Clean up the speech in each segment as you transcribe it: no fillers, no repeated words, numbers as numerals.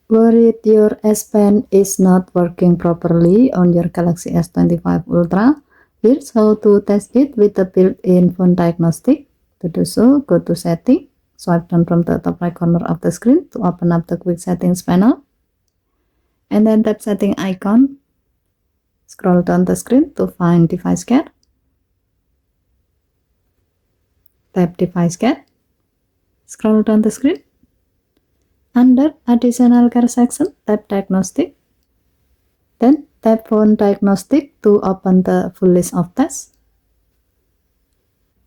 Worried your S Pen is not working properly on your Galaxy S25 Ultra? Here's how to test it with the built-in phone diagnostic. To do so, go to Setting, swipe down from the top right corner of the screen to open up the Quick Settings panel, and then tap Setting icon. Scroll down the screen to find Device Care. Tap Device Care. Scroll down the screen. Under Additional Care section, tap Diagnostic. Then tap Phone Diagnostic to open the full list of tests.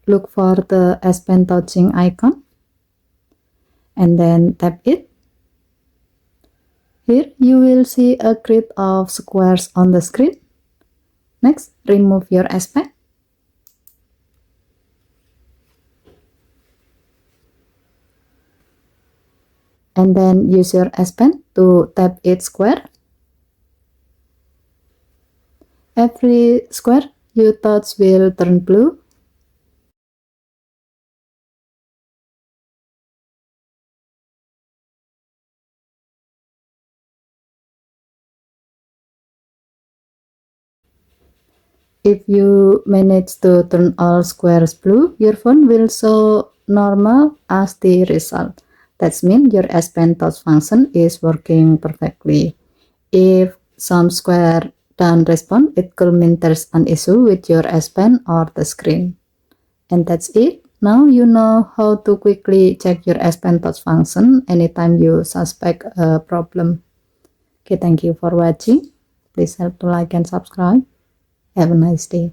Look for the S Pen touching icon and then tap it. Here you will see a grid of squares on the screen. Next, remove your S Pen. And then use your S Pen to tap each square. Every square you touch will turn blue. If you manage to turn all squares blue, your phone will show normal as the result. That means your S Pen touch function is working perfectly. If some square don't respond, it could mean there's an issue with your S Pen or the screen. And that's it. Now you know how to quickly check your S Pen touch function anytime you suspect a problem. Okay, thank you for watching. Please help to like and subscribe. Have a nice day.